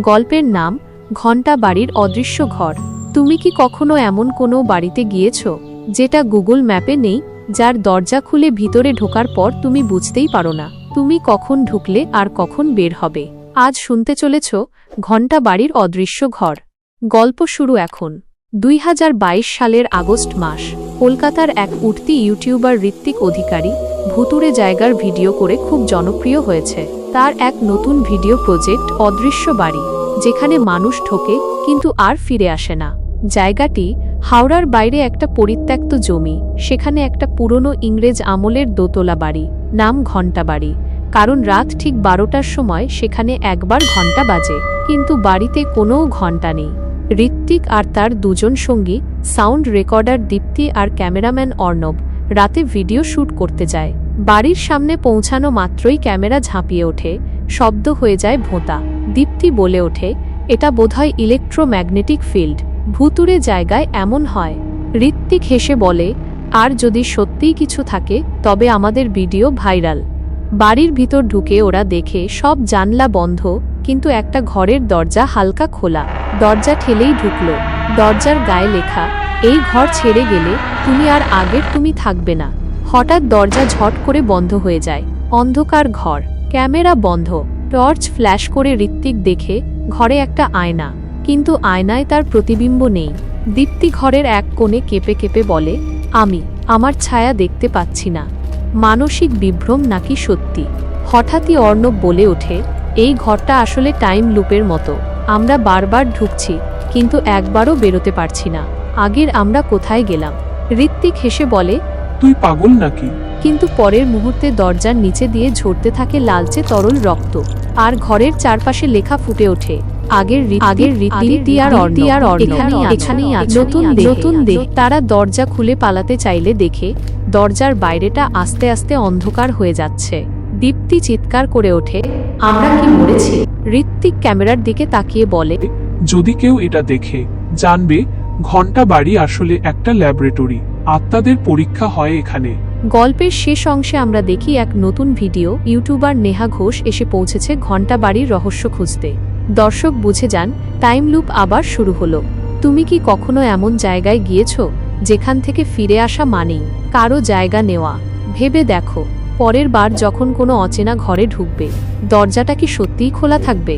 গল্পের নাম ঘণ্টা বাড়ির অদৃশ্য ঘর। তুমি কি কখনো এমন কোনো বাড়িতে গিয়েছো যেটা গুগল ম্যাপে নেই, যার দরজা খুলে ভিতরে ঢোকার পর তুমি বুঝতেই পারো না তুমি কখন ঢুকলে আর কখন বের হবে? আজ শুনতে চলেছ ঘণ্টা বাড়ির অদৃশ্য ঘর। গল্প শুরু এখন। 2022 সালের আগস্ট মাস। কলকাতার এক উঠতি ইউটিউবার ঋত্বিক অধিকারী ভুতুড়ে জায়গার ভিডিও করে খুব জনপ্রিয় হয়েছে। তার এক নতুন ভিডিও প্রজেক্ট অদৃশ্য বাড়ি, যেখানে মানুষ ঢোকে কিন্তু আর ফিরে আসে না। জায়গাটি হাওড়ার বাইরে একটা পরিত্যক্ত জমি। সেখানে একটা পুরনো ইংরেজ আমলের দোতলা বাড়ি, নাম ঘণ্টা বাড়ি। কারণ রাত ঠিক 12টার সময় সেখানে একবার ঘণ্টা বাজে, কিন্তু বাড়িতে কোনো ঘণ্টা নেই। ঋত্বিক আর তার দুজন সঙ্গী, সাউন্ড রেকর্ডার দীপ্তি আর ক্যামেরাম্যান অর্ণব, রাতে ভিডিও শ্যুট করতে যায়। বাড়ির সামনে পৌঁছানো মাত্রই ক্যামেরা ঝাঁপিয়ে ওঠে, শব্দ হয়ে যায় ভোঁতা। দীপ্তি বলে ওঠে, এটা বোধহয় ইলেকট্রোম্যাগনেটিক ফিল্ড। ভুতুড়ে জায়গায় এমন হয়। ঋত্বিক হেসে বলে, আর যদি সত্যিই কিছু থাকে তবে আমাদের ভিডিও ভাইরাল। বাড়ির ভিতর ঢুকে ওরা দেখে সব জানলা বন্ধ, কিন্তু একটা ঘরের দরজা হালকা খোলা। দরজা ঠেলেই ঢুকলো। দরজার গায়ে লেখা, এই ঘর ছেড়ে গেলে তুমি আর আগের তুমি থাকবে না। হঠাৎ দরজা ঝট করে বন্ধ হয়ে যায়। অন্ধকার ঘর, ক্যামেরা বন্ধ। টর্চ ফ্ল্যাশ করে ঋত্বিক দেখে ঘরে একটা আয়না, কিন্তু আয়নায় তার প্রতিবিম্ব নেই। দীপ্তি ঘরের এক কোণে কেঁপে কেঁপে বলে, আমার ছায়া দেখতে পাচ্ছি না। মানসিক বিভ্রম নাকি সত্যি? হঠাৎই অর্ণব বলে ওঠে, এই ঘরটা আসলে টাইম লুপের মতো। আমরা বারবার ঢুকছি, কিন্তু একবারও বেরোতে পারছি না। আগের আমরা কোথায় গেলাম? ঋত্বিক হেসে বলে, তুই পাগল নাকি? কিন্তু পরের মুহূর্তে দরজার নিচে দিয়ে ঝরতে থাকে লালচে তরল রক্ত, আর ঘরের চারপাশে লেখা ফুটে ওঠে, আগের রীতি আর এখানেই নতুন দেহ। তারা দরজা খুলে পালাতে চাইলে দেখে দরজার বাইরেটা আস্তে আস্তে অন্ধকার হয়ে যাচ্ছে। দীপ্তি চিৎকার করে ওঠে, আমরা কি মরেছি? ঋত্বিক ক্যামেরার দিকে তাকিয়ে বলে, যদি কেউ এটা দেখে জানবে ঘণ্টা বাড়ি আসলে একটা ল্যাবরেটরি। আত্মাদের পরীক্ষা হয় এখানে। গল্পের শেষ অংশে আমরা দেখি এক নতুন ভিডিও ইউটিউবার নেহা ঘোষ এসে পৌঁছেছে ঘণ্টা বাড়ির রহস্য খুঁজতে। দর্শক বুঝে যান, টাইম লুপ আবার শুরু হলো। তুমি কি কখনো এমন জায়গায় গিয়েছো যেখান থেকে ফিরে আসা মানেই কারো জায়গা নেওয়া? ভেবে দেখো, পরের বার যখন কোনো অচেনা ঘরে ঢুকবে, দরজাটা কি সত্যিই খোলা থাকবে?